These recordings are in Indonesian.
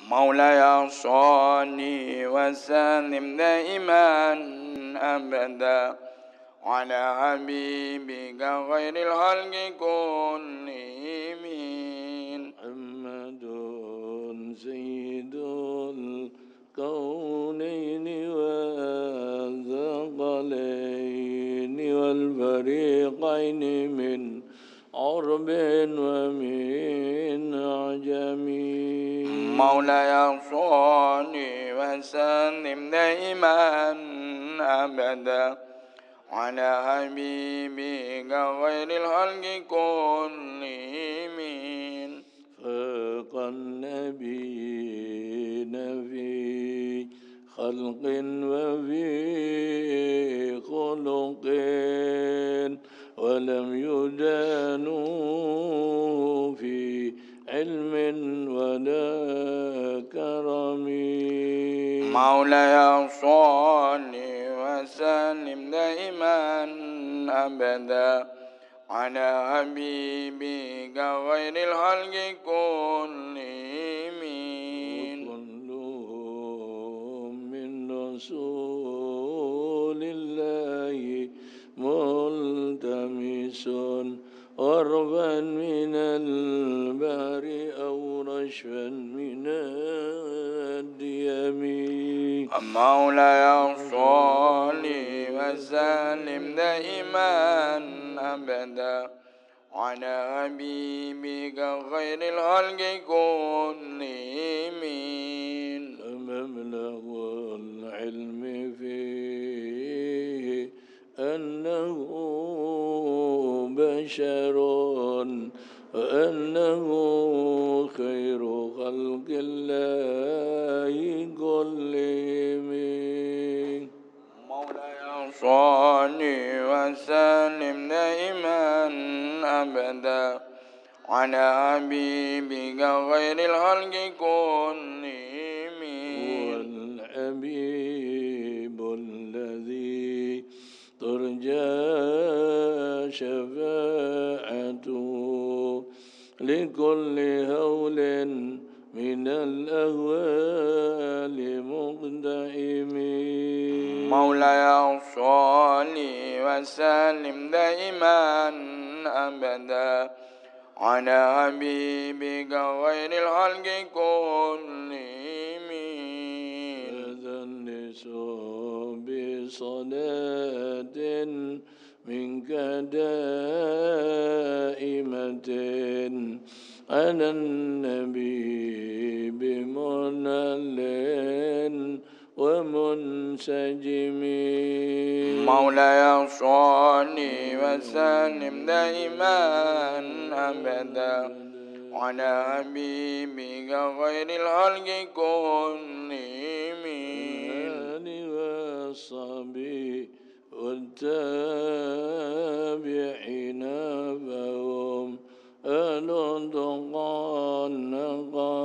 مولاي صل وسلم دائما أبدا على حبيبك غير الخلق كلهم. محمد سيد الكونين والثقلين والفريقين من عرب ومن عجم. مولاي صل وسلم دائما أبدا على حبيبك غير الخلق كلهم. فاق النبيين في خلق وفي خلق ولم يدانوا في علم ولا كرم. مولاي صل وسلم دائما أبدا على حبيبك غير الخلق كلهم. وكلهم من رسول الله ملتمس غربا من البحر أو رشفا من الديم. مولاي صل وسلم دائما أبدا على حبيبك غير الخلق كلهم. فمبلغ العلم فيه أنه بشر وأنه خير خلق الله كلهم. مولاي صل وسلم دائما أبدا على حبيبك غير الخلق كلهم. هو الحبيب الذي ترجى شفاعته لكل هول من الأهوال مقدئم. مولاي صل وسلم دائما أبدا على حبيبك غير الخلق كلهم. فذلس بصلاة منك دائمة على النبي بمنل ومنسجم. مولاي صل وسلم دائما أبدا على حبيبك غير الخلق كلهم. الآل والصحبه والتابعين فهم أهل التقى النقى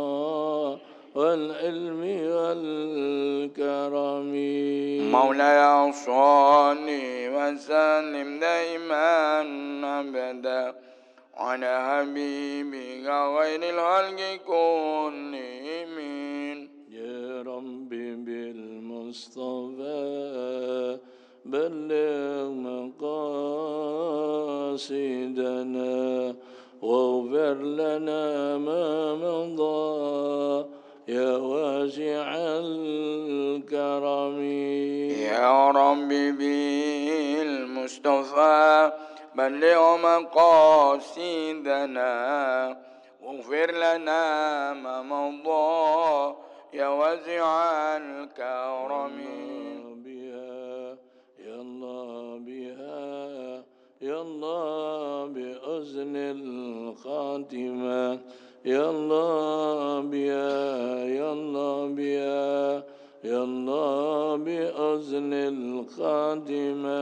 والعلم والكرم. مولاي صل وسلم دائما أبدا على حبيبك غير الخلق كلهم. يا ربي بالمصطفى بلغ مقاصدنا واغفر لنا ما مضى يا واسع الكرم. يا ربي بالمصطفى بلغ مقاصدنا واغفر لنا ما مضى يا واسع الكرم. يا الله بحسن الخاتمة يا الله بها يا الله بها يا الله بحسن الخاتمة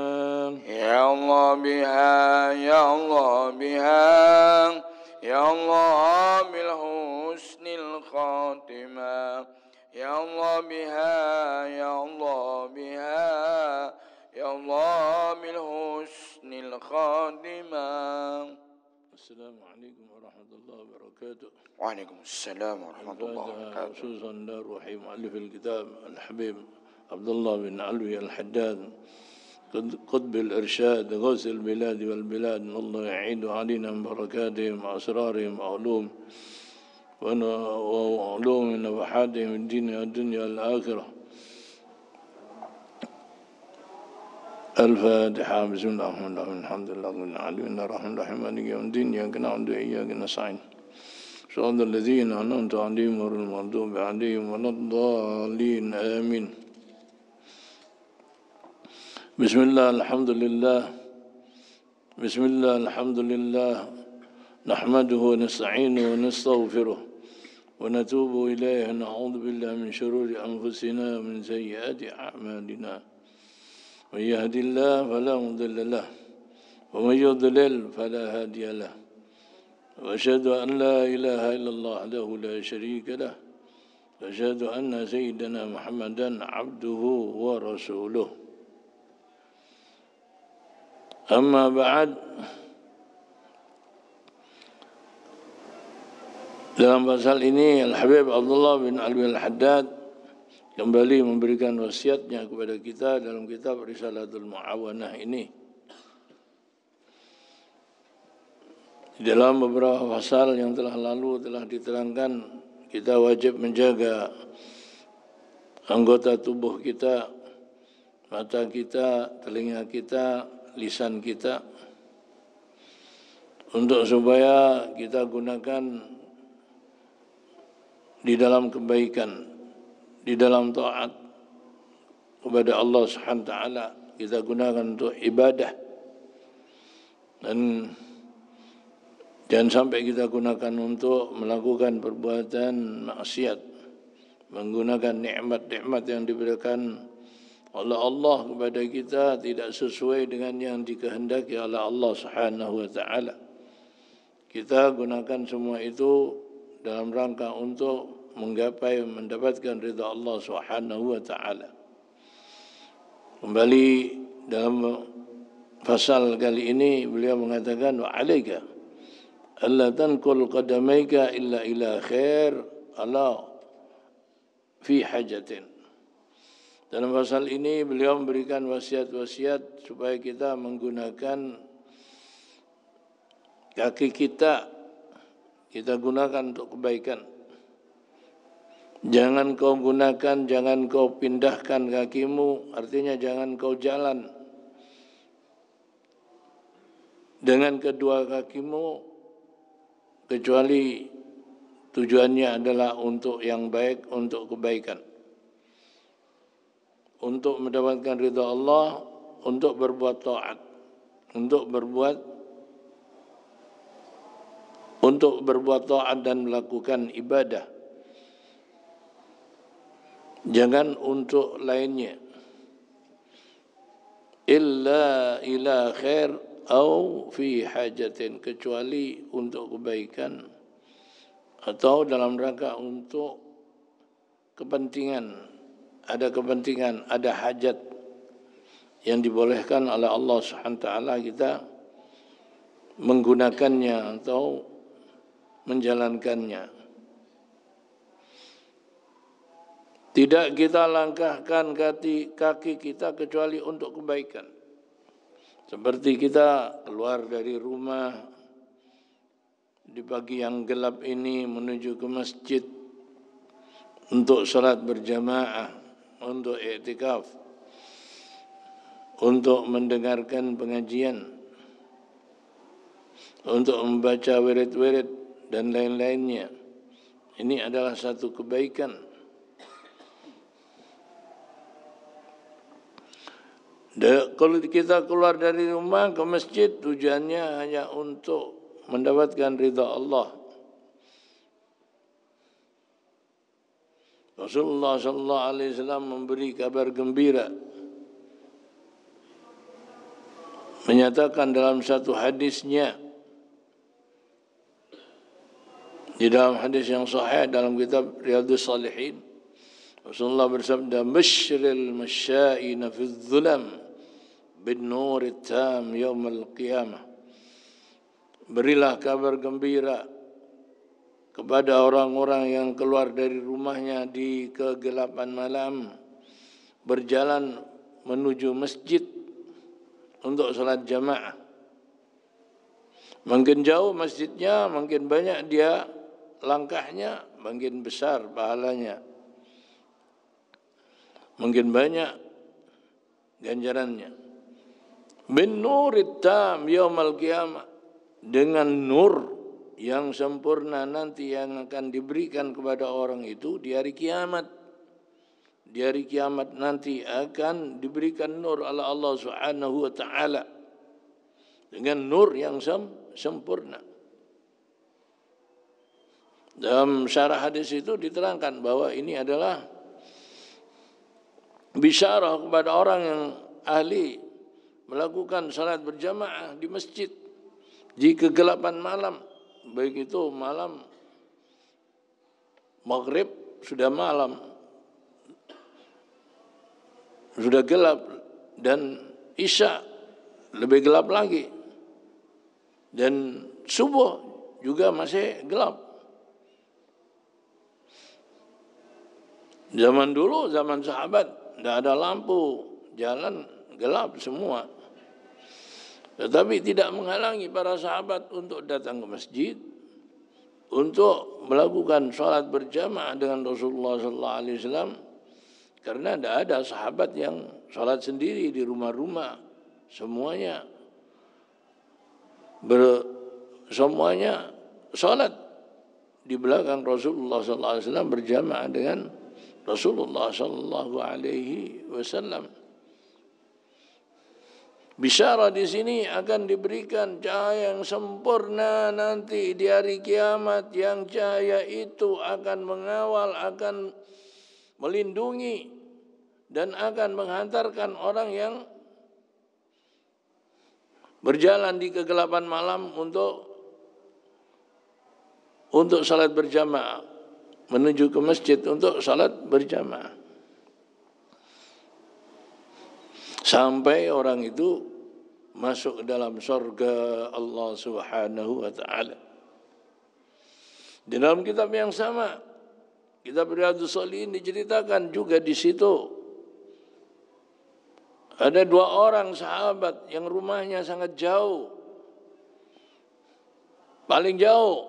يا الله بها يا الله بها يا الله بالحسن الخاتمة يا الله بها يا الله بها يا الله بالحسن الخاتمة. السلام عليكم ورحمة الله وبركاته. وعليكم السلام ورحمة الله الفاتحة وبركاته. خصوصا لروح مؤلف الكتاب الحبيب عبد الله بن علوي الحداد قطب الإرشاد غوث البلاد والبلاد، الله يعيد علينا من بركاتهم وأسرارهم وعلوم نفحاتهم الدين والدنيا والآخرة. الفاتحة. بسم الله الرحمن الرحيم. الحمد لله رب العالمين الرحمن الرحيم مالك يوم الدين إياك نعبد وإياك نستعين صراط الذين أنعمت عليهم غير المغضوب عليهم ولا الضالين آمين. بسم الله الحمد لله. بسم الله الحمد لله نحمده ونستعينه ونستغفره ونتوب إليه ونعوذ بالله من شرور أنفسنا ومن سيئات أعمالنا. من يهد الله فلا مضل له ومن يضلل فلا هادي له، وأشهد أن لا إله إلا الله وحده لا شريك له، وأشهد أن سيدنا محمدا عبده ورسوله. أما بعد، dalam pasal ini Al-Habib Abdullah bin Alwi Al-Haddad kembali memberikan wasiatnya kepada kita dalam kitab Risalatul Mu'awanah ini. Di dalam beberapa pasal yang telah lalu telah diterangkan kita wajib menjaga anggota tubuh kita, mata kita, telinga kita, lisan kita, untuk supaya kita gunakan di dalam kebaikan, di dalam taat kepada Allah Subhanahu wa taala, kita gunakan untuk ibadah, dan jangan sampai kita gunakan untuk melakukan perbuatan maksiat, menggunakan nikmat-nikmat yang diberikan oleh Allah kepada kita tidak sesuai dengan yang dikehendaki oleh Allah Subhanahu wa taala. Kita gunakan semua itu dalam rangka untuk menggapai mendapatkan ridha Allah Subhanahu wa taala. Kembali dalam pasal kali ini beliau mengatakan wa alaika alla tanqul qadamaika illa ila khair ala fi hajatin. Dalam pasal ini beliau memberikan wasiat-wasiat supaya kita menggunakan kaki kita gunakan untuk kebaikan. Jangan kau gunakan, jangan kau pindahkan kakimu, artinya jangan kau jalan dengan kedua kakimu kecuali tujuannya adalah untuk yang baik, untuk kebaikan, untuk mendapatkan ridha Allah, untuk berbuat taat, untuk berbuat taat dan melakukan ibadah. Jangan untuk lainnya. Illa ila khair au fi hajatin, kecuali untuk kebaikan atau dalam rangka untuk kepentingan. Ada kepentingan, ada hajat yang dibolehkan oleh Allah Subhanahu wa taala kita menggunakannya atau menjalankannya. Tidak kita langkahkan kaki kita kecuali untuk kebaikan. Seperti kita keluar dari rumah di pagi yang gelap ini menuju ke masjid untuk salat berjamaah, untuk i'tikaf, untuk mendengarkan pengajian, untuk membaca wirid-wirid dan lain-lainnya. Ini adalah satu kebaikan. Kalau kita keluar dari rumah ke masjid, tujuannya hanya untuk mendapatkan ridha Allah. Rasulullah sallallahu alaihi wasallam memberi kabar gembira, menyatakan dalam satu hadisnya, di dalam hadis yang sahih dalam kitab Riyadhus Shalihin, Rasulullah bersabda, "Basyril masyaina fi dhulam bin nur tam yaumil qiyamah." berilah kabar gembira kepada orang-orang yang keluar dari rumahnya di kegelapan malam, berjalan menuju masjid untuk salat jamaah. Makin jauh masjidnya, makin banyak dia langkahnya, makin besar pahalanya, makin banyak ganjarannya. Bin nurid tam yaumal qiyamah, dengan nur yang sempurna nanti yang akan diberikan kepada orang itu di hari kiamat. Di hari kiamat nanti akan diberikan nur oleh Allah Subhanahu wa taala dengan nur yang sempurna. Dalam syarah hadis itu diterangkan bahwa ini adalah bisyarah kepada orang yang ahli melakukan salat berjamaah di masjid di kegelapan malam, baik itu malam maghrib sudah malam, sudah gelap, dan isya lebih gelap lagi, dan subuh juga masih gelap. Zaman dulu, zaman sahabat, tidak ada lampu, jalan gelap semua. Tetapi tidak menghalangi para sahabat untuk datang ke masjid, untuk melakukan sholat berjamaah dengan Rasulullah SAW, karena tidak ada sahabat yang sholat sendiri di rumah-rumah. Semuanya sholat di belakang Rasulullah SAW berjamaah dengan Rasulullah SAW. Bisyara di sini akan diberikan cahaya yang sempurna nanti di hari kiamat, yang cahaya itu akan mengawal, akan melindungi, dan akan menghantarkan orang yang berjalan di kegelapan malam untuk salat berjamaah, menuju ke masjid untuk salat berjamaah, sampai orang itu masuk ke dalam surga Allah Subhanahu wa taala. Di dalam kitab yang sama, kitab Riyadhus Shalihin, diceritakan juga di situ ada dua orang sahabat yang rumahnya sangat jauh, paling jauh,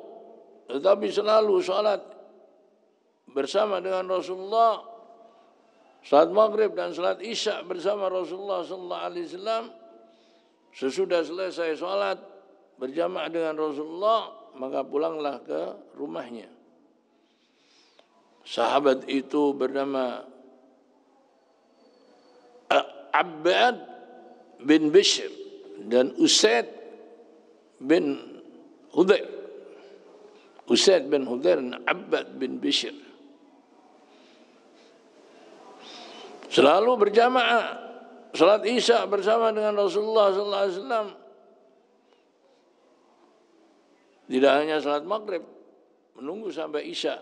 tetapi selalu salat bersama dengan Rasulullah, salat maghrib dan salat isya bersama Rasulullah sallallahu alaihi wasallam. Sesudah selesai salat berjamaah dengan Rasulullah, maka pulanglah ke rumahnya. Sahabat itu bernama Abbad bin Bishr dan Usaid bin Hudayr. Usaid bin Hudayr dan Abbad bin Bishr selalu berjamaah salat isya bersama dengan Rasulullah sallallahu alaihi wasallam. Tidak hanya salat maghrib, menunggu sampai isya,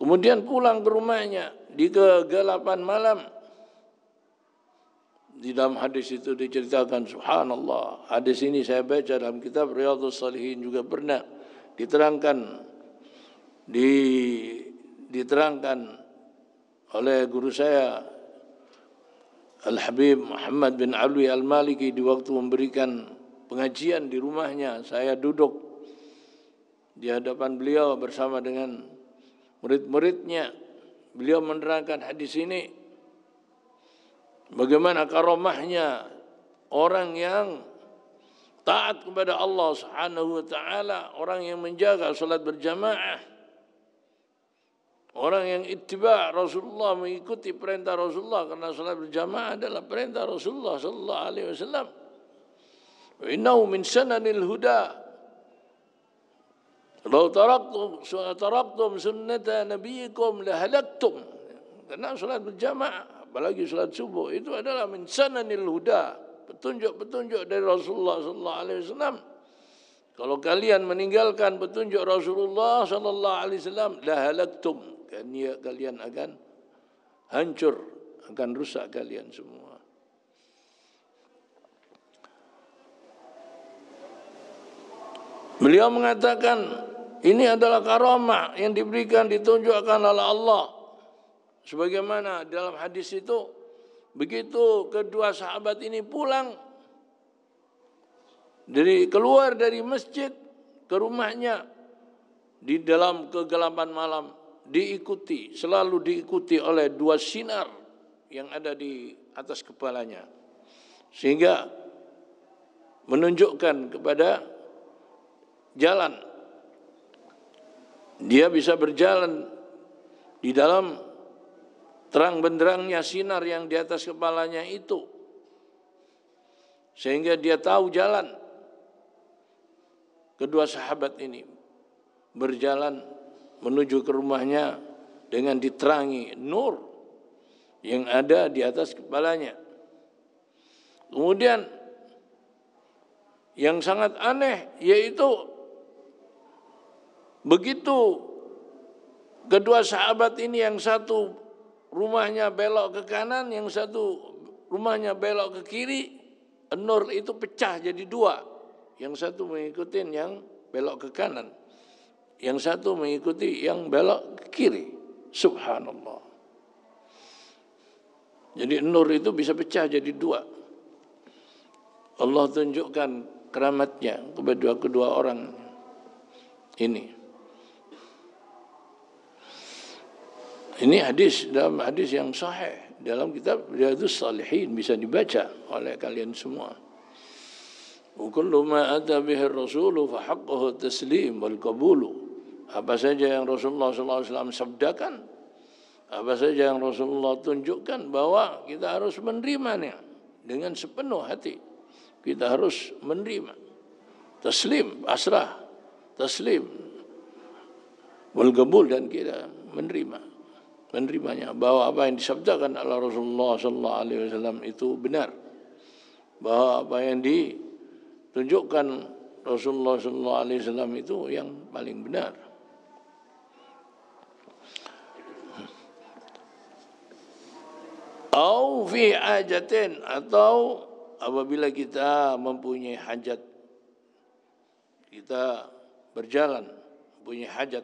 kemudian pulang ke rumahnya di kegelapan malam. Di dalam hadis itu diceritakan, subhanallah, hadis ini saya baca dalam kitab Riyadhus Shalihin, juga pernah diterangkan oleh guru saya Al-Habib Muhammad bin Alwi Al-Maliki di waktu memberikan pengajian di rumahnya. Saya duduk di hadapan beliau bersama dengan murid-muridnya. Beliau menerangkan hadis ini, bagaimana karomahnya orang yang taat kepada Allah Subhanahu wa taala, orang yang menjaga salat berjamaah, orang yang ittiba Rasulullah, mengikuti perintah Rasulullah, karena salat berjamaah adalah perintah Rasulullah sallallahu alaihi wasallam. Wa innahu min sananil huda. Law taraktum sunnata nabiyikum lahalaktum. Karena salat berjamaah, apalagi salat subuh, itu adalah min sananil huda, petunjuk-petunjuk dari Rasulullah sallallahu alaihi wasallam. Kalau kalian meninggalkan petunjuk Rasulullah sallallahu alaihi wasallam, lahalaktum, kalian akan hancur, akan rusak kalian semua. Beliau mengatakan ini adalah karamah yang diberikan, ditunjukkan oleh Allah. Sebagaimana dalam hadis itu, begitu kedua sahabat ini pulang keluar dari masjid ke rumahnya, di dalam kegelapan malam selalu diikuti oleh dua sinar yang ada di atas kepalanya, sehingga menunjukkan kepada jalan. Dia bisa berjalan di dalam terang benderangnya sinar yang di atas kepalanya itu, sehingga dia tahu jalan. Kedua sahabat ini berjalan menuju ke rumahnya dengan diterangi nur yang ada di atas kepalanya. Kemudian yang sangat aneh yaitu begitu kedua sahabat ini, yang satu rumahnya belok ke kanan, yang satu rumahnya belok ke kiri, nur itu pecah jadi dua. Yang satu mengikuti yang belok ke kanan, yang satu mengikuti yang belok ke kiri. Subhanallah. Jadi nur itu bisa pecah jadi dua. Allah tunjukkan keramatnya kepada kedua orang ini. Ini hadis, dalam hadis yang sahih dalam kitab Riyadhus Shalihin, bisa dibaca oleh kalian semua. Kullu ma ata bihi ar-rasulu fa haqquhu at-taslim wal qabulu. Apa saja yang Rasulullah SAW sabdakan, apa saja yang Rasulullah tunjukkan, bahwa kita harus menerimanya dengan sepenuh hati. Kita harus menerima. Taslim, asrah, taslim, wal qabul, dan kita menerimanya, bahwa apa yang disabdakan oleh Rasulullah SAW itu benar, bahwa apa yang ditunjukkan Rasulullah SAW itu yang paling benar. Au fi hajatin, atau apabila kita mempunyai hajat, kita berjalan mempunyai hajat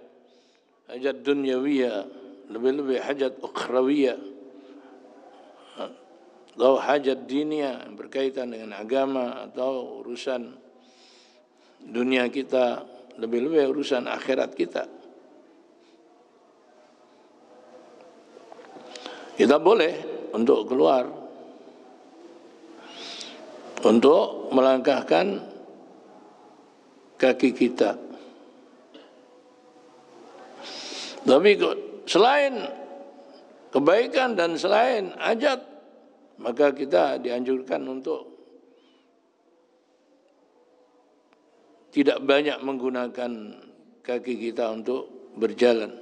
dunyawiyah, lebih-lebih hajat ukhrawiyah, atau hajat dunia yang berkaitan dengan agama atau urusan dunia kita, lebih-lebih urusan akhirat kita. Kita boleh untuk keluar, untuk melangkahkan kaki kita. Tapi selain kebaikan dan selain hajat, maka kita dianjurkan untuk tidak banyak menggunakan kaki kita untuk berjalan.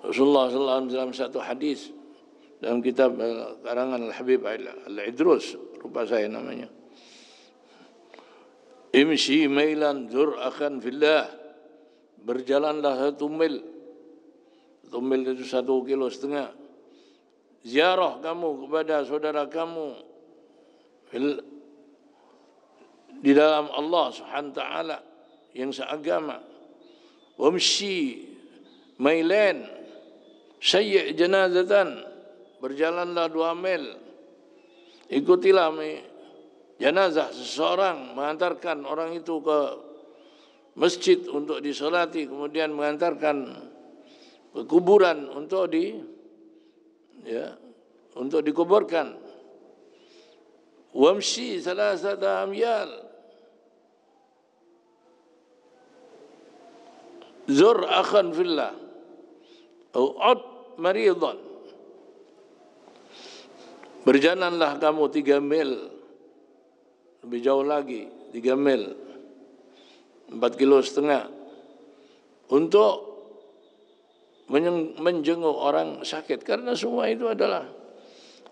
Rasulullah SAW dalam satu hadis dalam kitab karangan Al-Habib Al-Idrus, lupa saya namanya, imshi mailan zur akhan fillah, berjalanlah 1 mil. 1 mil itu 1,5 kilo. Ziarah kamu kepada saudara kamu di dalam Allah Subhanahu wa taala yang seagama. Wamshi mailan sayyi' janazatan, berjalanlah 2 mil, ikutilah jenazah seseorang, mengantarkan orang itu ke masjid untuk disolati, kemudian mengantarkan ke kuburan untuk dikuburkan. Wamshi 3 amyal zur akhan fillah au ud maridan, berjalanlah kamu 3 mil, lebih jauh lagi 3 mil, 4,5 kilo, untuk menjenguk orang sakit. Karena semua itu adalah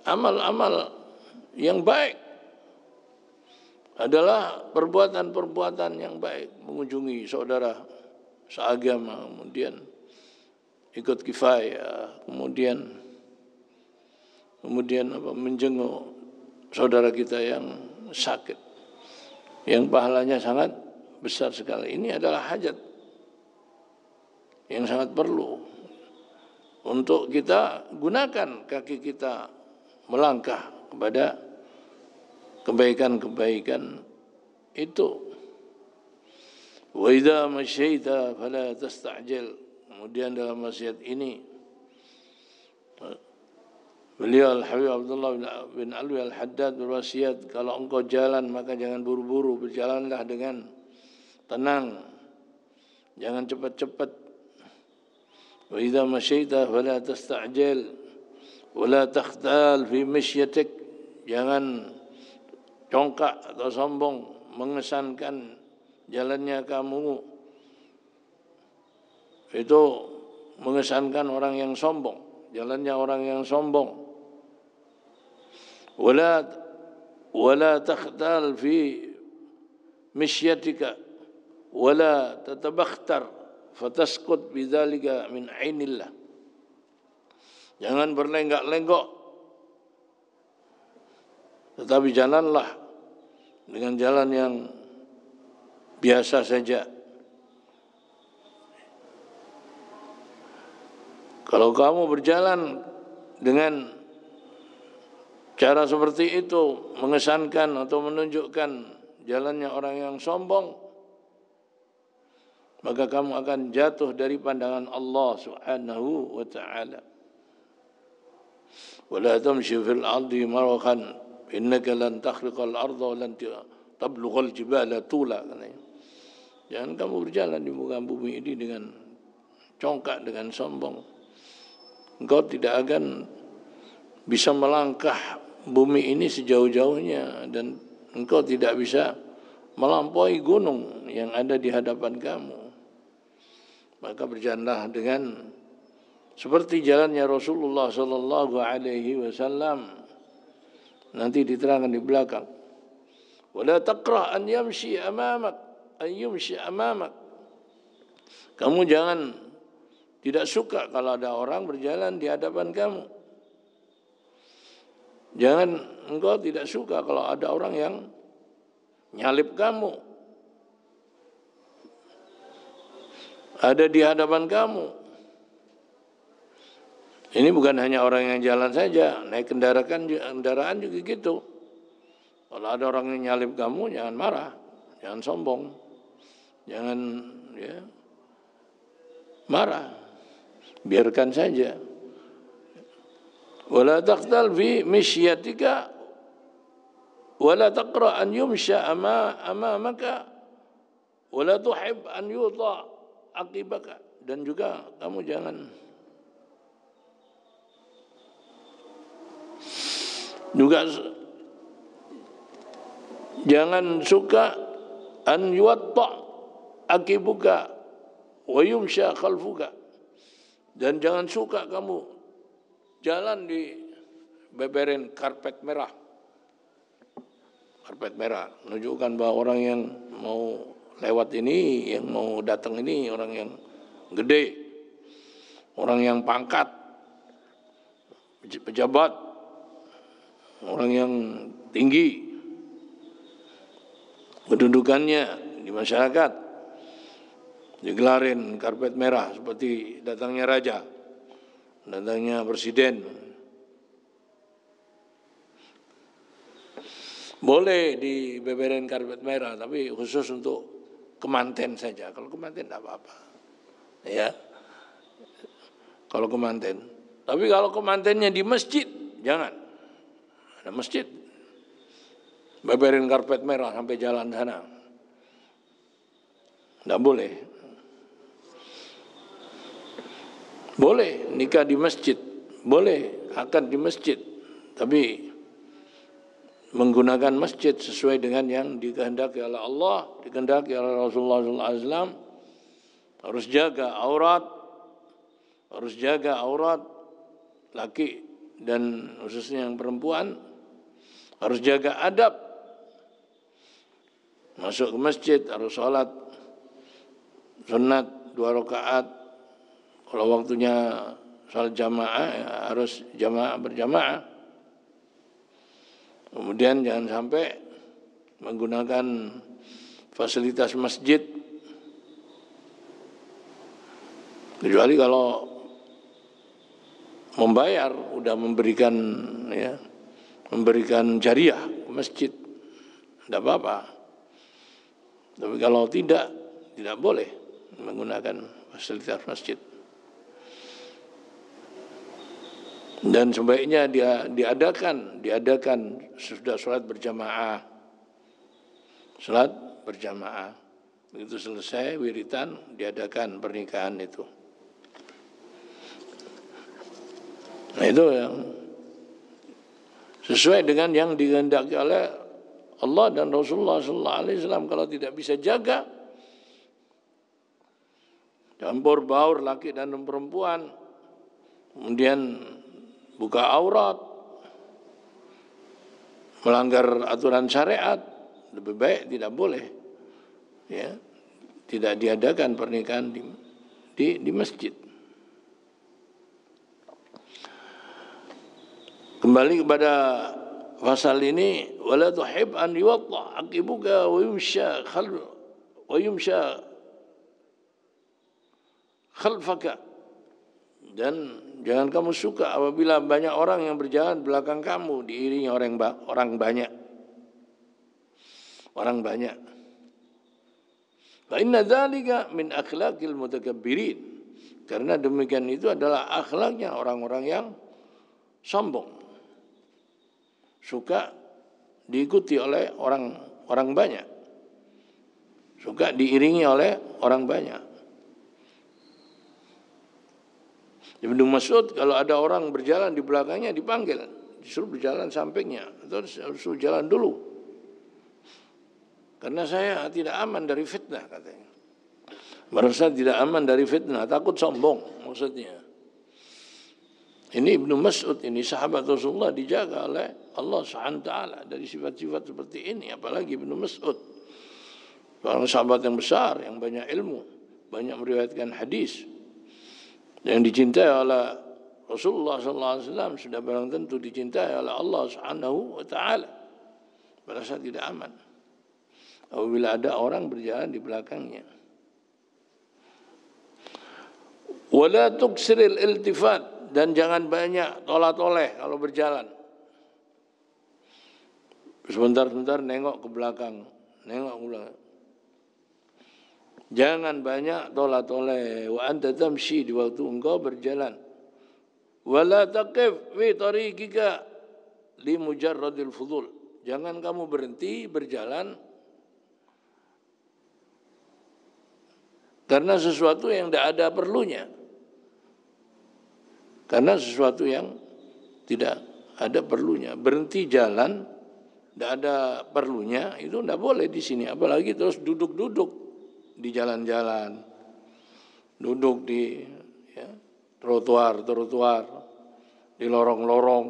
amal-amal yang baik, adalah perbuatan-perbuatan yang baik. Mengunjungi saudara seagama, kemudian ikut kifayah, kemudian menjenguk saudara kita yang sakit, yang pahalanya sangat besar sekali. Ini adalah hajat yang sangat perlu untuk kita gunakan kaki kita melangkah kepada kebaikan-kebaikan itu. Wa idza masyaita fala tasta'jil. Kemudian dalam wasiat ini beliau Al-Habib Abdullah bin Alwi Al-Haddad berwasiat, kalau engkau jalan maka jangan buru-buru, berjalanlah dengan tenang, jangan cepat-cepat. Wa idza masyaita fala tasta'jil wa la takhtal fi mashyatik. Jangan congkak atau sombong mengesankan jalannya kamu. Itu mengesankan orang yang sombong, jalannya orang yang sombong. Wala takhtal fi mishyatika wala tatabakhtar fataskut bidzalika min ainillah. Jangan berlenggak-lenggok, tetapi jalanlah dengan jalan yang biasa saja. Kalau kamu berjalan dengan cara seperti itu, mengesankan atau menunjukkan jalannya orang yang sombong, maka kamu akan jatuh dari pandangan Allah Subhanahu wa ta'ala. Wala tamshi fil ardi marahan innaka lan takhriqal arda wa lan tablughal jibala tula. Jangan kamu berjalan di muka bumi ini dengan congkak, dengan sombong. Engkau tidak akan bisa melangkah bumi ini sejauh-jauhnya, dan engkau tidak bisa melampaui gunung yang ada di hadapan kamu. Maka berjalanlah dengan seperti jalannya Rasulullah sallallahu alaihi wasallam. Nanti diterangkan di belakang. Wala taqra an yamshi amamak, an yumshi amamak. Kamu jangan tidak suka kalau ada orang berjalan di hadapan kamu. Jangan engkau tidak suka kalau ada orang yang nyalip kamu, ada di hadapan kamu. Ini bukan hanya orang yang jalan saja, naik kendaraan juga gitu. Kalau ada orang yang nyalip kamu, jangan marah, jangan sombong, jangan marah, biarkan saja. Wala taqtal fi mishyatika wala taqra an yumsha amamaka wala tuhib an yuta aqibaka. Dan juga kamu jangan suka an yuta aqibuka wa yumsha khalfuka. Dan jangan suka kamu jalan di beberin karpet merah. Karpet merah menunjukkan bahwa orang yang mau lewat ini, yang mau datang ini, orang yang gede, orang yang pangkat, pejabat, orang yang tinggi kedudukannya di masyarakat, digelarin karpet merah seperti datangnya raja, datangnya presiden. Boleh dibeberin karpet merah, tapi khusus untuk kemanten saja. Kalau kemanten tidak apa-apa, ya. Kalau kemanten. Tapi kalau kemantennya di masjid, jangan. Ada masjid, beberin karpet merah sampai jalan sana. Tidak boleh. Boleh nikah di masjid, boleh akad di masjid, tapi menggunakan masjid sesuai dengan yang dikehendaki oleh Allah, dikehendaki oleh Rasulullah SAW. Harus jaga aurat laki dan khususnya yang perempuan. Harus jaga adab. Masuk ke masjid harus sholat sunat 2 rakaat. Kalau waktunya sholat jamaah ya harus berjamaah. Kemudian jangan sampai menggunakan fasilitas masjid, kecuali kalau membayar, udah memberikan jariah ke masjid, tidak apa-apa. Tapi kalau tidak boleh menggunakan fasilitas masjid. Dan sebaiknya dia diadakan sudah sholat berjamaah. Begitu selesai wiritan, diadakan pernikahan itu. Nah, itu yang sesuai dengan yang dikehendaki oleh Allah dan Rasulullah SAW. Kalau tidak bisa jaga, campur baur laki dan perempuan, kemudian buka aurat, melanggar aturan syariat, lebih baik tidak boleh, ya, tidak diadakan pernikahan di masjid. Kembali kepada pasal ini, wala tuhib an yuwatta aqibuka wa yumsha khalfaka, dan jangan kamu suka apabila banyak orang yang berjalan belakang kamu diiringi orang banyak. Fa inna dzalika min akhlaqil mutakabbirin, karena demikian itu adalah akhlaknya orang-orang yang sombong. Suka diikuti oleh orang banyak. Suka diiringi oleh orang banyak. Ibnu Mas'ud kalau ada orang berjalan di belakangnya dipanggil, disuruh berjalan sampingnya atau disuruh jalan dulu. Karena saya tidak aman dari fitnah, katanya. Merasa tidak aman dari fitnah, takut sombong maksudnya. Ini Ibnu Mas'ud, ini sahabat Rasulullah, dijaga oleh Allah SWT dari sifat-sifat seperti ini. Apalagi Ibnu Mas'ud, seorang sahabat yang besar, yang banyak ilmu, banyak meriwayatkan hadis, yang dicintai oleh Rasulullah SAW, sudah barang tentu dicintai oleh Allah SWT. Merasa tidak aman apabila ada orang berjalan di belakangnya. Wala tuksiril iltifat, dan jangan banyak toleh-toleh kalau berjalan. Sebentar-sebentar nengok ke belakang. Jangan banyak toleh-toleh. Wa anta tamshi, di waktu engkau berjalan. Wala taqif fi tariqika li mujarradil fudul. Jangan kamu berhenti berjalan karena sesuatu yang tidak ada perlunya. Karena sesuatu yang tidak ada perlunya. Berhenti jalan, tidak ada perlunya, itu tidak boleh di sini. Apalagi terus duduk-duduk di jalan-jalan, duduk di trotoar, di lorong-lorong.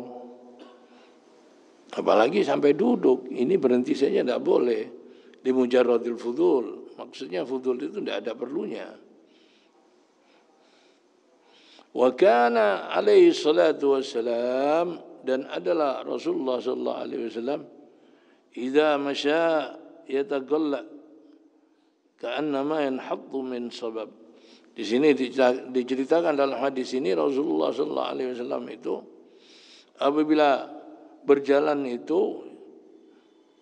Apalagi sampai duduk, ini berhenti saja tidak boleh. Di mujarradil fudul, maksudnya fudul itu tidak ada perlunya. Wa kana alaihi salatu wassalam, dan adalah Rasulullah sallallahu alaihi wasallam, idza masya yatagalla ka'annama yanhattu min sabab. Di sini diceritakan dalam hadis ini, Rasulullah sallallahu alaihi wasallam itu apabila berjalan itu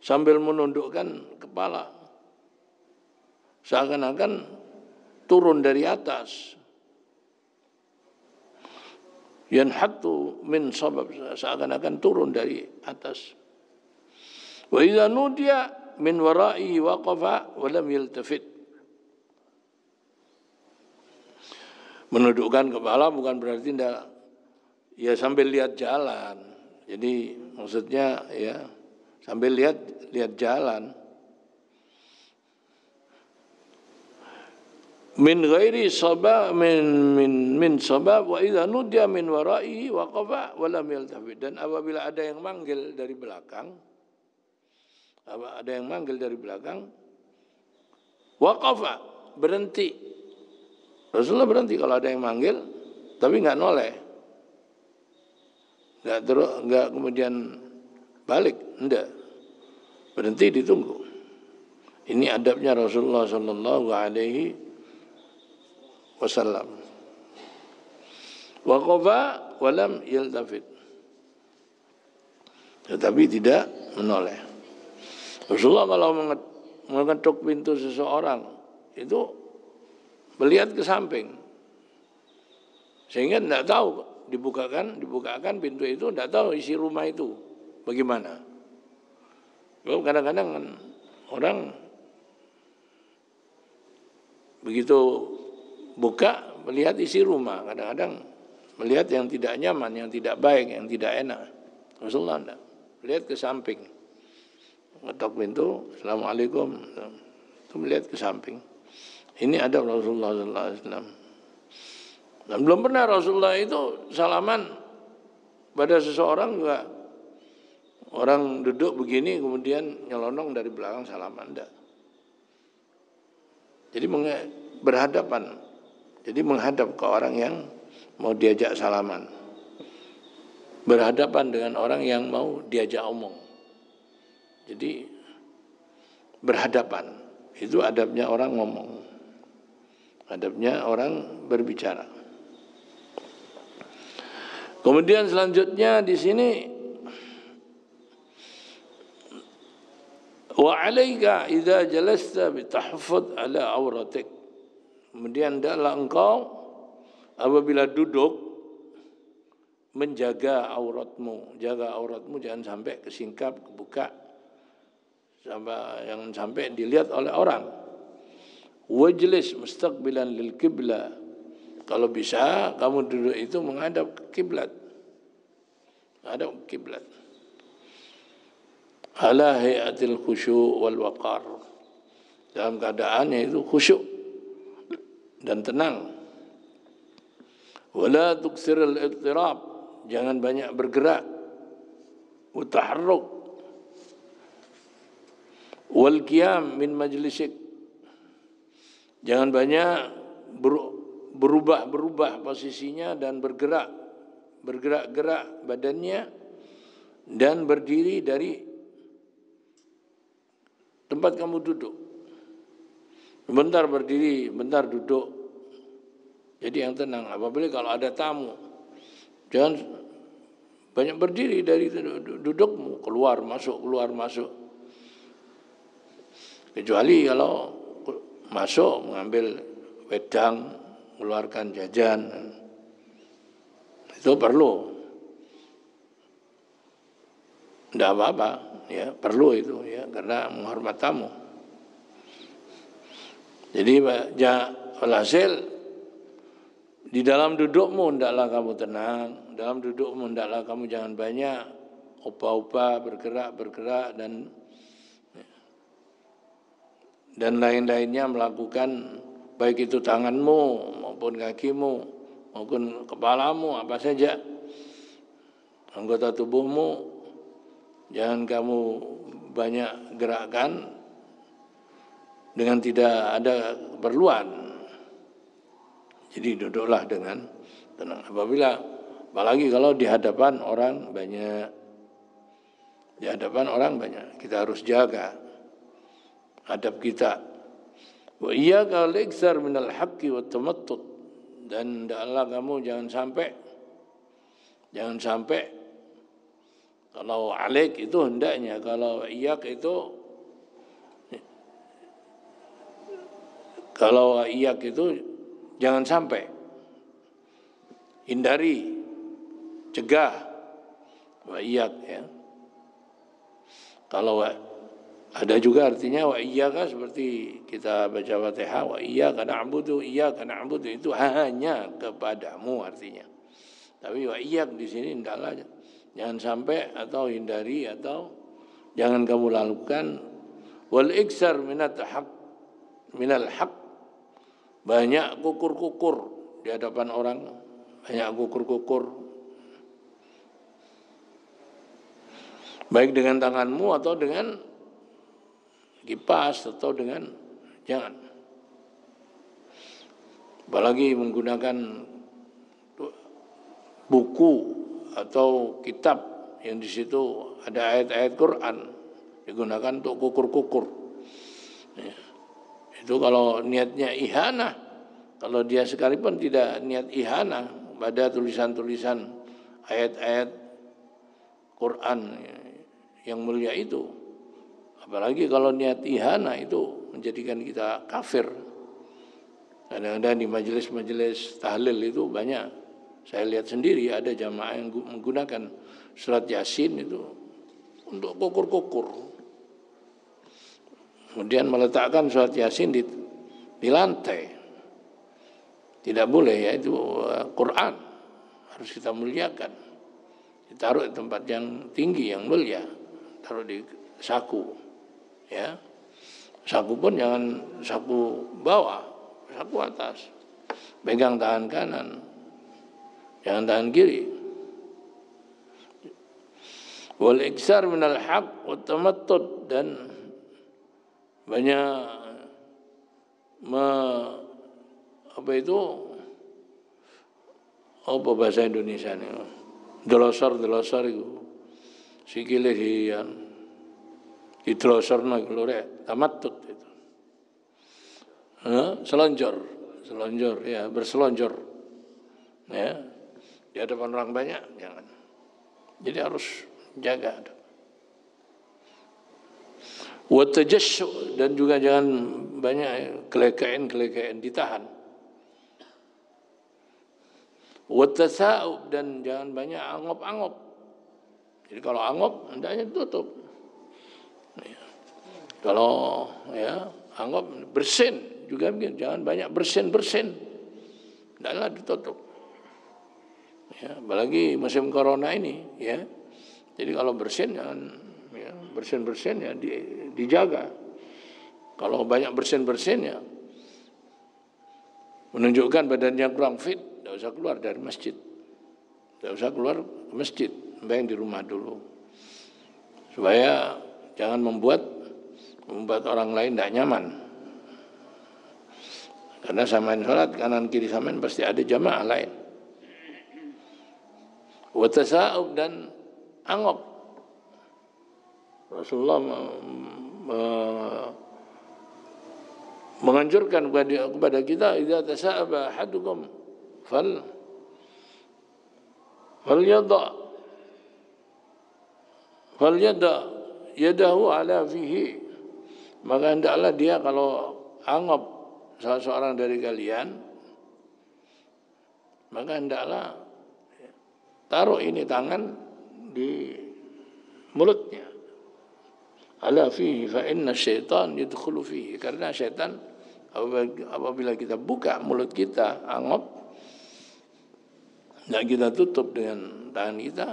sambil menundukkan kepala, seakan-akan turun dari atas. Yanhattu min sabab, seakan-akan turun dari atas. Wa idza nudiya min wara'i waqafa wa lam yaltafit. Menundukkan kepala bukan berarti tidak, ya sambil lihat jalan. Jadi maksudnya ya sambil lihat jalan. Min ghairi sabab min sabab, wa idza nudiya min wara'i waqafa wa lam yaltafit. Dan apabila ada yang manggil dari belakang, waqafa, berhenti. Rasulullah berhenti kalau ada yang manggil, tapi enggak noleh. Enggak kemudian balik, enggak. Berhenti ditunggu. Ini adabnya Rasulullah sallallahu alaihi wasallam. Waqafa wa lam yaltafit. Tetapi tidak menoleh. Rasulullah kalau mengetuk pintu seseorang itu melihat ke samping. Sehingga tidak tahu dibukakan pintu itu, tidak tahu isi rumah itu bagaimana. Kadang-kadang orang begitu buka melihat isi rumah, kadang-kadang melihat yang tidak nyaman, yang tidak baik, yang tidak enak. Rasulullah tidak, melihat ke samping, ngetok pintu, assalamualaikum, itu melihat ke samping. Ini ada Rasulullah sallallahu alaihi wasallam. Dan belum pernah Rasulullah itu salaman pada seseorang juga. Orang duduk begini kemudian nyelonong dari belakang salaman, enggak. Jadi berhadapan. Jadi menghadap ke orang yang mau diajak salaman. Berhadapan dengan orang yang mau diajak omong. Jadi berhadapan. Itu adabnya orang ngomong. Adabnya orang berbicara. Kemudian selanjutnya di sini wa 'alaika idza jalasta bitahaffuz ala auratik. Kemudian hendaklah engkau apabila duduk menjaga auratmu, jaga auratmu jangan sampai kesingkap, kebuka, jangan sampai dilihat oleh orang. Wajlis mustaqbilan lil qiblah. Kalau bisa kamu duduk itu menghadap ke kiblat. Menghadap ke kiblat. Ala hayatil khusyuk wal waqar. Dalam keadaannya itu khusyuk dan tenang. Wala tuksiril ittirab. Jangan banyak bergerak. Wa taharruk. Wal qiyam min majlisik. Jangan banyak berubah posisinya dan bergerak-gerak badannya dan berdiri dari tempat kamu duduk. Bentar berdiri, bentar duduk. Jadi yang tenang. Apabila kalau ada tamu, jangan banyak berdiri dari dudukmu, keluar masuk. Kecuali kalau masuk mengambil wedang, mengeluarkan jajan, itu perlu. Tidak apa-apa, ya perlu itu ya karena menghormat tamu. Jadi alhasil di dalam dudukmu hendaklah kamu tenang, dalam dudukmu hendaklah kamu jangan banyak ubah-ubah, bergerak dan lain-lainnya melakukan baik itu tanganmu maupun kakimu maupun kepalamu apa saja anggota tubuhmu. Jangan kamu banyak gerakkan dengan tidak ada keperluan. Jadi duduklah dengan tenang. Apalagi kalau di hadapan orang banyak. Di hadapan orang banyak. Kita harus jaga adab kita. Wa iyyaka al-iksar minal haqqi wat tamattut. Dan hendaklah kamu jangan sampai kalau alaik itu hendaknya, kalau iyak itu jangan sampai. Hindari, cegah. Wa iyak ya. Kalau ada juga artinya wa iyyaka seperti kita baca Fatihah wa iyyaka na'budu itu hanya kepadamu artinya. Tapi wa iyyak di sini hendaklah jangan sampai atau hindari atau jangan kamu lakukan wal iksar minal haq. Banyak kukur-kukur di hadapan orang, banyak kukur-kukur. Baik dengan tanganmu atau dengan kipas atau dengan jangan. Apalagi menggunakan buku atau kitab yang di situ ada ayat-ayat Quran digunakan untuk kukur-kukur. Ya. Itu kalau niatnya ihanah, kalau dia sekalipun tidak niat ihanah pada tulisan-tulisan ayat-ayat Quran yang mulia itu, apalagi kalau niat ihanah itu menjadikan kita kafir. Kadang-kadang di majelis-majelis tahlil itu banyak, saya lihat sendiri ada jamaah yang menggunakan surat Yasin itu untuk kukur-kukur. Kemudian meletakkan surat Yasin di lantai. Tidak boleh, ya, itu Quran. Harus kita muliakan. Ditaruh di tempat yang tinggi, yang mulia. Taruh di saku. Ya. Saku pun jangan saku bawah, saku atas. Pegang tangan kanan. Jangan tangan kiri. Wal iksar minal haq wa tamattut, dan banyak apa bahasa Indonesia ini, delosor itu sikile di delosorna iku lho, tamattut itu. Selonjor ya, berselonjor ya di hadapan orang banyak, jangan. Jadi harus jaga. Wa tajassu, dan juga jangan banyak kelekeen ditahan. Wa tasa'ub, dan jangan banyak angop-angop. Jadi kalau angop hendaknya tutup. Kalau ya angop bersin juga, jangan banyak bersin. Hendaklah ditutup. Ya, apalagi musim corona ini, ya. Jadi kalau bersin jangan, ya, bersin ya dijaga. Kalau banyak bersin ya menunjukkan badannya kurang fit, tidak usah keluar dari masjid. Tidak usah keluar ke masjid, yang di rumah dulu. Supaya jangan membuat orang lain tidak nyaman. Karena samain sholat, kanan kiri samain, pasti ada jamaah lain. Wa tasa'ub, dan angop. Rasulullah menganjurkan kepada kita, idza tasa'aba ahadukum falyada yadahu ala fihi, maka hendaklah dia kalau angop salah seorang dari kalian, maka hendaklah taruh ini tangan di mulutnya. Ala fihi fa inna syaitan yadkhulu fihi, karena syaitan apabila kita buka mulut kita, angop, dan kita tutup dengan tangan kita,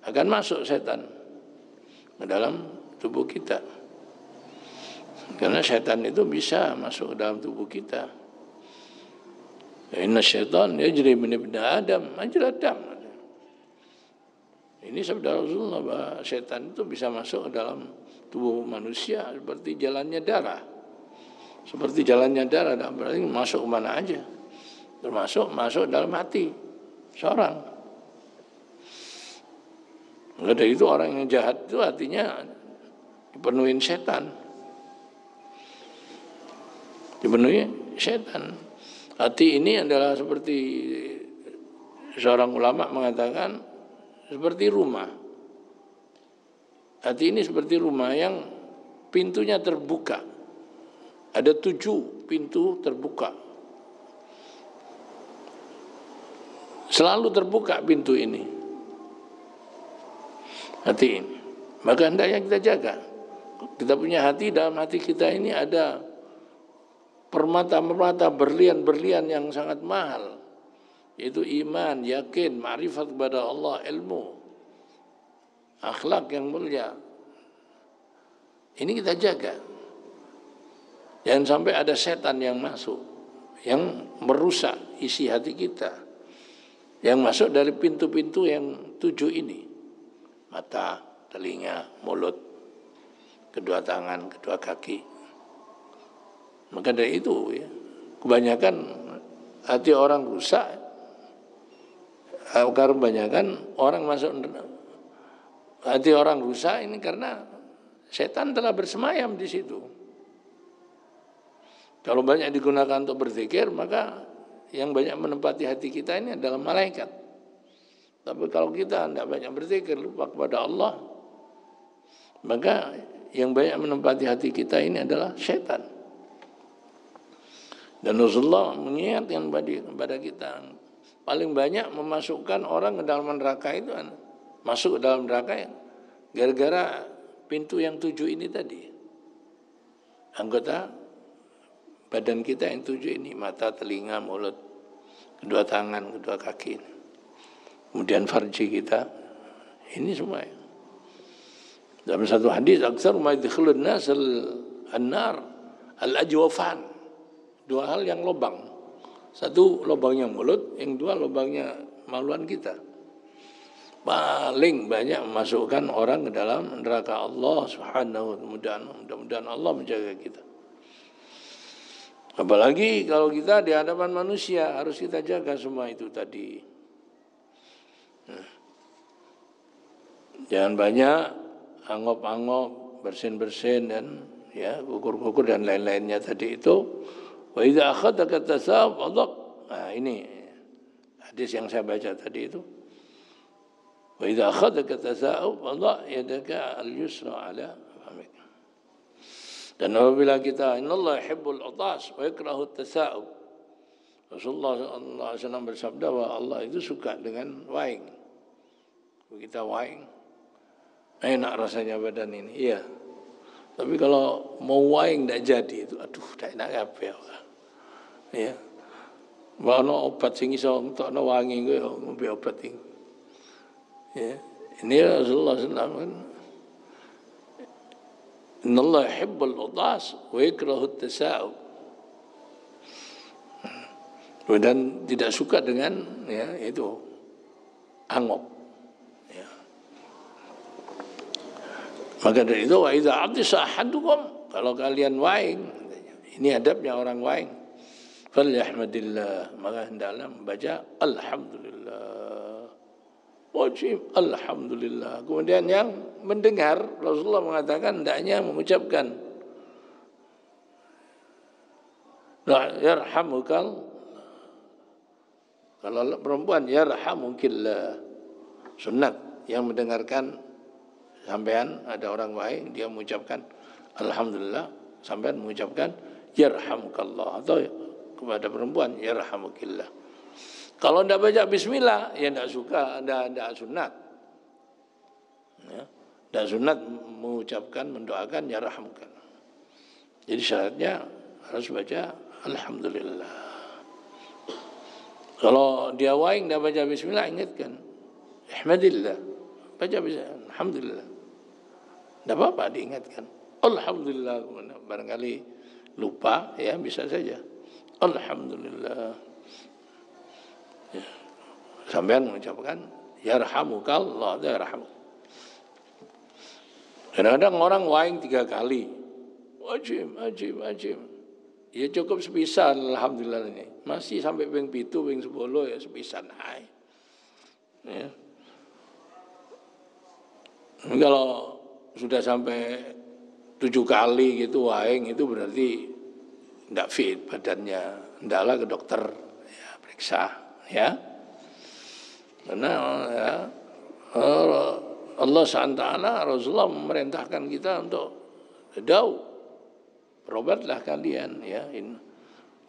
akan masuk setan ke dalam tubuh kita. Karena setan itu bisa masuk ke dalam tubuh kita. Inna syaitan yajri min ibni Adam majra dam. Ini sabda Rasulullah bahwa setan itu bisa masuk ke dalam tubuh manusia seperti jalannya darah. Seperti jalannya darah, berarti masuk kemana aja. Termasuk masuk dalam hati seorang. Maka dari itu orang yang jahat itu hatinya dipenuhi setan. Dipenuhi setan. Hati ini adalah seperti seorang ulama mengatakan, seperti rumah. Hati ini seperti rumah yang pintunya terbuka. Ada 7 pintu terbuka. Selalu terbuka pintu ini. Hati ini. Maka hendaknya kita jaga. Kita punya hati, dalam hati kita ini ada permata-permata, berlian-berlian yang sangat mahal, yaitu iman, yakin, ma'rifat kepada Allah, ilmu, akhlak yang mulia. Ini kita jaga. Jangan sampai ada setan yang masuk, yang merusak isi hati kita, yang masuk dari pintu-pintu yang 7 ini. Mata, telinga, mulut, kedua tangan, kedua kaki. Maka dari itu, ya, kebanyakan hati orang rusak. Karena kebanyakan orang masuk hati orang rusak ini karena setan telah bersemayam di situ. Kalau banyak digunakan untuk berzikir, maka yang banyak menempati hati kita ini adalah malaikat. Tapi kalau kita tidak banyak berzikir, lupa kepada Allah, maka yang banyak menempati hati kita ini adalah syaitan. Dan Rasulullah mengingatkan kepada kita, paling banyak memasukkan orang ke dalam neraka itu, masuk ke dalam neraka ya, gara-gara pintu yang 7 ini tadi. Anggota badan kita yang 7 ini, mata, telinga, mulut, kedua tangan, kedua kaki, kemudian farji kita, ini semua ya. Dalam satu hadis, aksar ma yadkhulun nas an-nar al-ajwafan. 2 hal yang lubang. 1 lubangnya mulut, yang 2 lubangnya maluan kita. Paling banyak memasukkan orang ke dalam neraka Allah Subhanahu wa ta'ala. Mudah-mudahan Allah menjaga kita. Apalagi kalau kita di hadapan manusia, harus kita jaga semua itu tadi. Jangan banyak angop-angop, bersin-bersin dan ya kukur-kukur dan lain-lainnya tadi itu. Wa idza akhadaka tasab adaq. Nah, ini hadis yang saya baca tadi itu. Wa idza akhadaka tasab adaq yadaka al-yusra ala famik. Dan apabila kita innallaha yuhibbul utas wa yakrahu at-tasa'ub. Rasulullah sallallahu alaihi wasallam bersabda bahwa Allah itu suka dengan waing. Kita waing, enak rasanya badan ini, iya. Tapi kalau mau waing tidak jadi itu, aduh, tidak enak apa ya. Ya, bahwa obat sing iso entokno wangi gue, ngombe obat ini. Ya, ini Rasulullah SAW. Innallaha yuhibbul utas wa yakrahu at-tasa'ub. Dan tidak suka dengan ya itu angop. Ya. Maka dari itu wa idza atisa ahadukum, kalau kalian waing, ini adabnya orang waing, falyahmadillah, maka hendaklah membaca alhamdulillah. Wajib alhamdulillah. Kemudian yang mendengar, Rasulullah mengatakan hendaknya mengucapkan yarhamukal. Kalau perempuan yarhamukillah, sunat yang mendengarkan sampean ada orang waing, dia mengucapkan alhamdulillah, sampean mengucapkan yarhamukallah, atau kepada perempuan yarhamukillah. Kalau tidak baca bismillah, ya tidak suka, tidak sunat. Ya, tidak sunat mengucapkan, mendoakan yarhamukallah. Jadi syaratnya harus baca alhamdulillah. Kalau dia waing tidak baca bismillah, ingatkan ihmadillah, baca bismillah, alhamdulillah. Tidak apa-apa diingatkan alhamdulillah. Barangkali lupa, ya bisa saja alhamdulillah. Ya. Sampean mengucapkan yarhamukallah, yarhamuk. Kadang-kadang orang waing 3 kali, wajib. Ya cukup sepisan, alhamdulillah ini. Masih sampai ping 7, ping 10 ya sepisan ae. Ya. Kalau sudah sampai 7 kali gitu waing, itu berarti tidak fit badannya. Hendaklah ke dokter, ya periksa, ya. Karena ya, Allah SWT, Rasulullah memerintahkan kita untuk berobatlah kalian, ya.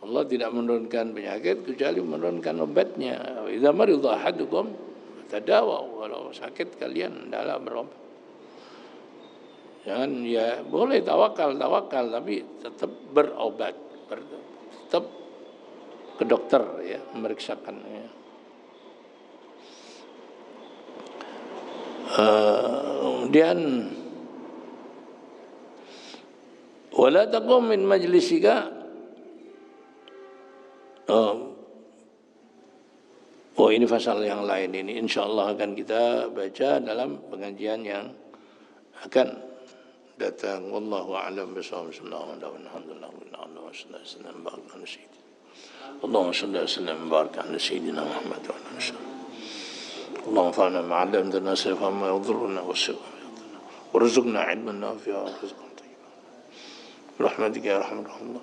Allah tidak menurunkan penyakit kecuali menurunkan obatnya. Idza marida ahadukum tadawu, kalau sakit kalian hendaklah berobat. Jangan ya boleh tawakal tapi tetap berobat, tetap ke dokter, ya, memeriksakan, ya. Kemudian wala taqum min majlisika. Oh, ini pasal yang lain ini insyaallah akan kita baca dalam pengajian yang akan datang. Wallahu a'lam bishawab. Alhamdulillah Allahumma shalli wa sallim wa barik ala sayyidina Muhammad wa ala alihi. اللهم انفعنا ما علمتنا وسلفنا ما يضرنا وارزقنا علما نافعا ورزقا طيبا برحمتك يا ارحم الراحمين.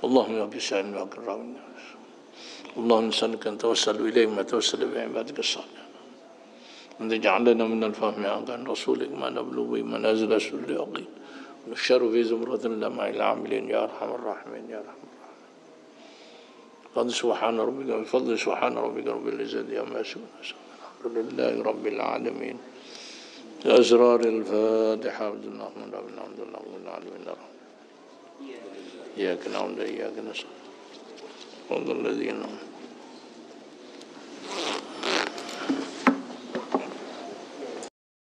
اللهم يا بشأن ما كرمنا اللهم نسألك أن توسل إليك ما توسل بعبادك الصالحين أن تجعلنا من الفهم عن رسولك ما نبلغ به منازل السر يقين ونحشر في زمرة لمع العاملين يا أرحم الراحمين يا أرحم الراحمين قد سبحان ربك بفضل سبحان ربك رب العزة عما يصفون الحمد لله رب العالمين أسرار الفاتحة عبد الله من رب الحمد لله من العالمين إياك نعبد وإياك نستعين صراط الذين